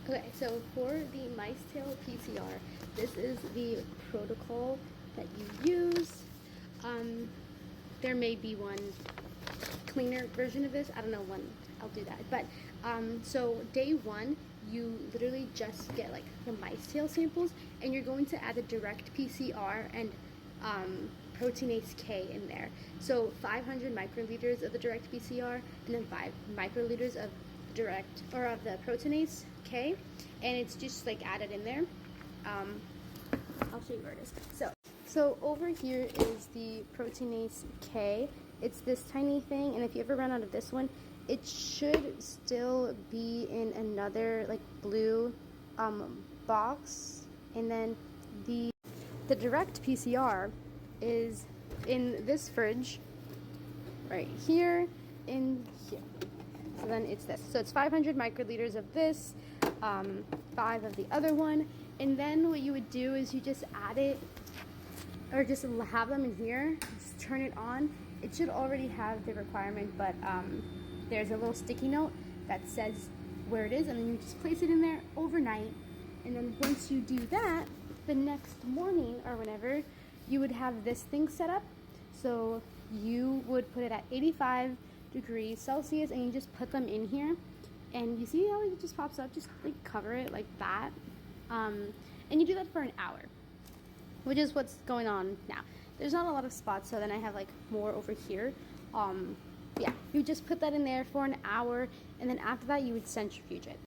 Okay, so for the MiceTail PCR, this is the protocol that you use. Um, there may be one cleaner version of this. I don't know when I'll do that. But so day one, you literally just get like the MiceTail samples, and you're going to add the direct PCR and proteinase K in there. So 500 microliters of the direct PCR, and then 5 microliters of direct or of the proteinase K, and it's just like added in there. I'll show you where it is. So over here is the proteinase K. It's this tiny thing, and if you ever run out of this one, it should still be in another like blue box. And then the direct PCR is in this fridge right here, in here. So then it's this. So it's 500 microliters of this, 5 of the other one, and then what you would do is you just add it, or just have them in here, just turn it on. It should already have the requirement, but there's a little sticky note that says where it is, and then you just place it in there overnight, and then once you do that, the next morning or whenever, you would have this thing set up. So you would put it at 85 degrees Celsius, and you just put them in here, and you see how it just pops up, just like cover it like that, and you do that for an hour, which is what's going on now. There's not a lot of spots, so then I have like more over here. Yeah, you just put that in there for an hour, and then after that you would centrifuge it.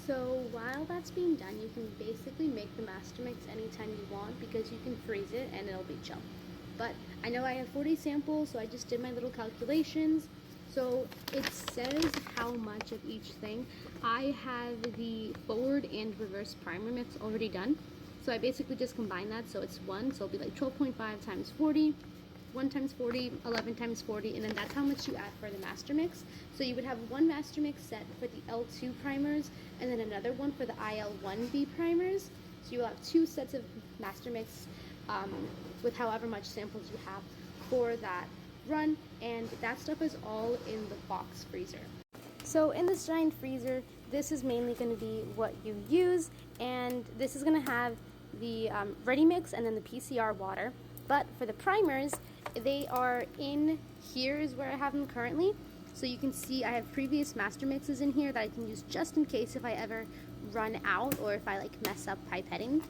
So while that's being done, you can basically make the master mix anytime you want, because you can freeze it and it'll be chill. But I know I have 40 samples, so I just did my little calculations. So it says how much of each thing. I have the forward and reverse primer mix already done. So I basically just combine that, so it's 1, so it'll be like 12.5 times 40, 1 times 40, 11 times 40, and then that's how much you add for the master mix. So you would have one master mix set for the L2 primers, and then another one for the IL1B primers. So you will have 2 sets of master mix with however much samples you have for that run, and that stuff is all in the box freezer. So in this giant freezer, this is mainly going to be what you use, and this is going to have the ready mix and then the PCR water. But for the primers, they are in here is where I have them currently. So you can see I have previous master mixes in here that I can use just in case if I ever run out or if I like mess up pipetting.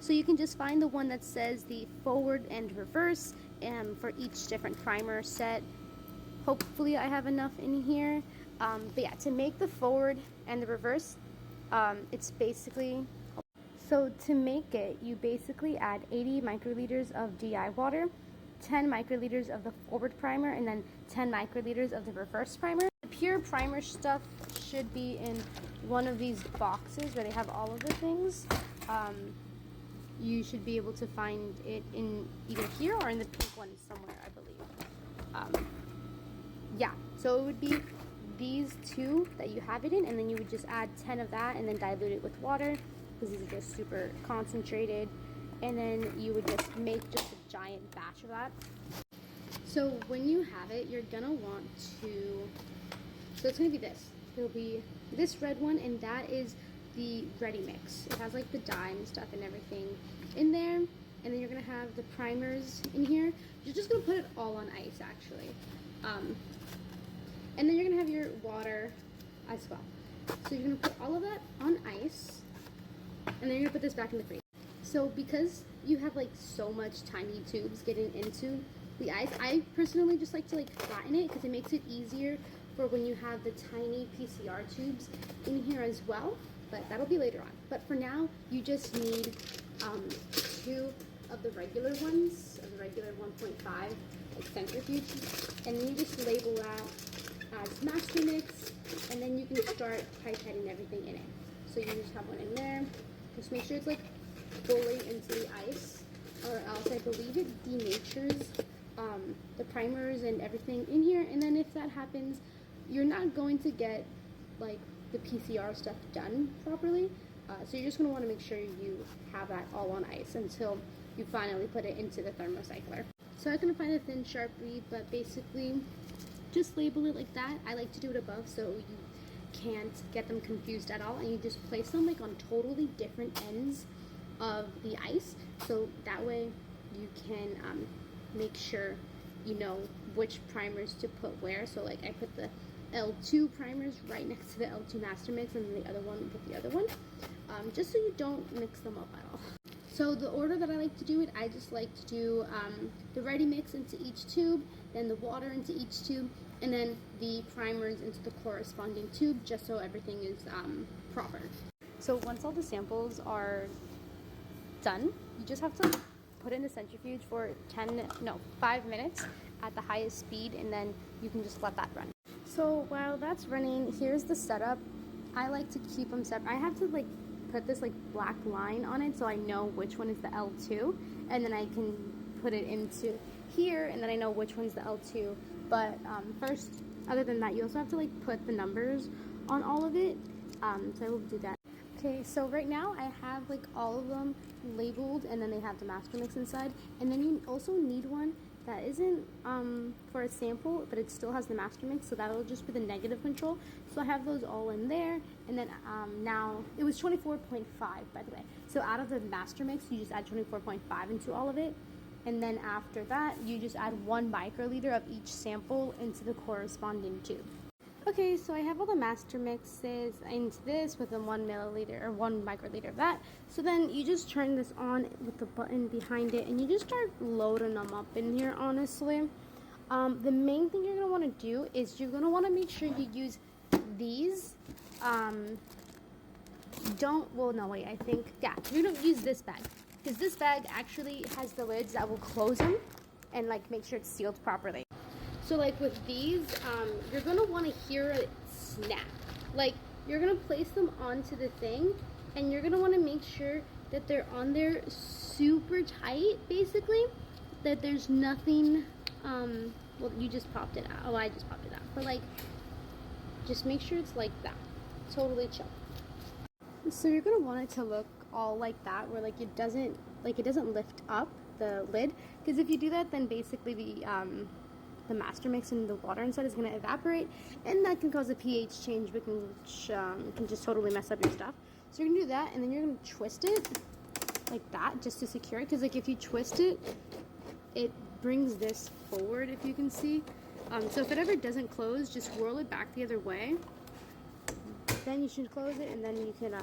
So you can just find the one that says the forward and reverse for each different primer set. Hopefully I have enough in here. But yeah, to make the forward and the reverse, it's basically, so to make it, you basically add 80 microliters of DI water, 10 microliters of the forward primer, and then 10 microliters of the reverse primer. The pure primer stuff should be in one of these boxes where they have all of the things. You should be able to find it in either here or in the pink one somewhere, I believe. Yeah, so it would be these 2 that you have it in, and then you would just add 10 of that and then dilute it with water, because these are just super concentrated, and then you would just make just a giant batch of that. So when you have it, you're gonna want to, so it's gonna be this. It'll be this red one, and that is the ready mix. It has like the dye and stuff and everything in there, and then you're gonna have the primers in here. You're just gonna put it all on ice, actually. And then you're gonna have your water as well. So you're gonna put all of that on ice, and then you're gonna put this back in the freezer. So because you have like so much tiny tubes getting into the ice, I personally just like to like flatten it, because it makes it easier for when you have the tiny PCR tubes in here as well. But that'll be later on. But for now, you just need 2 of the regular ones, of the regular 1.5 like centrifuge, and then you just label that as master mix, and then you can start pipetting everything in it. So you just have one in there. Just make sure it's like fully into the ice, or else I believe it denatures the primers and everything in here. And then if that happens, you're not going to get like the PCR stuff done properly. So you're just going to want to make sure you have that all on ice until you finally put it into the thermocycler. So I couldn't find a thin Sharpie, but basically just label it like that. I like to do it above, so you can't get them confused at all, and you just place them like on totally different ends of the ice, so that way you can make sure you know which primers to put where. So like I put the L2 primers right next to the L2 Master Mix, and then the other one with the other one, just so you don't mix them up at all. So the order that I like to do it, I just like to do the ready mix into each tube, then the water into each tube, and then the primers into the corresponding tube, just so everything is proper. So once all the samples are done, you just have to put it in the centrifuge for 5 minutes at the highest speed, and then you can just let that run. So while that's running, here's the setup. I like to keep them separate. I have to like put this like black line on it so I know which one is the L2, and then I can put it into here, and then I know which one's the L2. But first, other than that, you also have to like put the numbers on all of it, so I will do that. Okay, so right now I have like all of them labeled, and then they have the Master Mix inside, and then you also need one that isn't for a sample, but it still has the Master Mix, so that'll just be the negative control. So I have those all in there, and then now it was 24.5, by the way. So out of the Master Mix, you just add 24.5 into all of it, and then after that, you just add 1 microliter of each sample into the corresponding tube. Okay, so I have all the Master Mixes into this with a 1 milliliter or 1 microliter of that. So then you just turn this on with the button behind it, and you just start loading them up in here, honestly. The main thing you're going to want to do is you're going to want to make sure you use these. You're going to use this bag, because this bag actually has the lids that will close them and like make sure it's sealed properly. So like with these, you're going to want to hear it snap. Like you're going to place them onto the thing, and you're going to want to make sure that they're on there super tight, basically, that there's nothing, well, you just popped it out. Oh, I just popped it out. But like, just make sure it's like that. Totally chill. So you're going to want it to look all like that, where like it doesn't lift up the lid, because if you do that, then basically the Master Mix and the water inside is going to evaporate, and that can cause a pH change, which can just totally mess up your stuff. So you're going to do that, and then you're going to twist it like that just to secure it, because like if you twist it, it brings this forward, if you can see. So if it ever doesn't close, just whirl it back the other way. Then you should close it, and then you can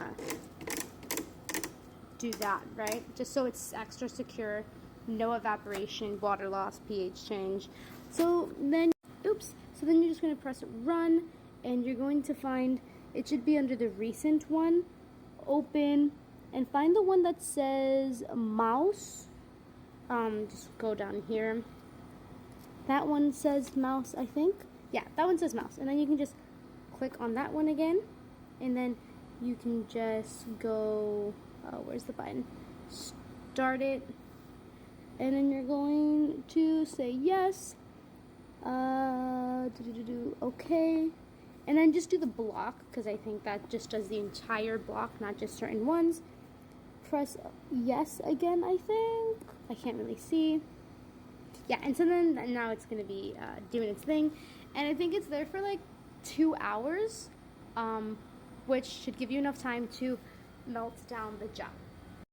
do that, right? Just so it's extra secure, no evaporation, water loss, pH change. So then you're just going to press run, and you're going to find, it should be under the recent one, open, and find the one that says mouse. Just go down here. That one says mouse, I think. Yeah, that one says mouse. And then you can just click on that one again, and then you can just go, where's the button? Start it, and then you're going to say yes. Okay, and then just do the block, because I think that just does the entire block, not just certain ones. Press yes again, I think. I can't really see. Yeah, and so then now it's going to be doing its thing, and I think it's there for like 2 hours, which should give you enough time to melt down the gel.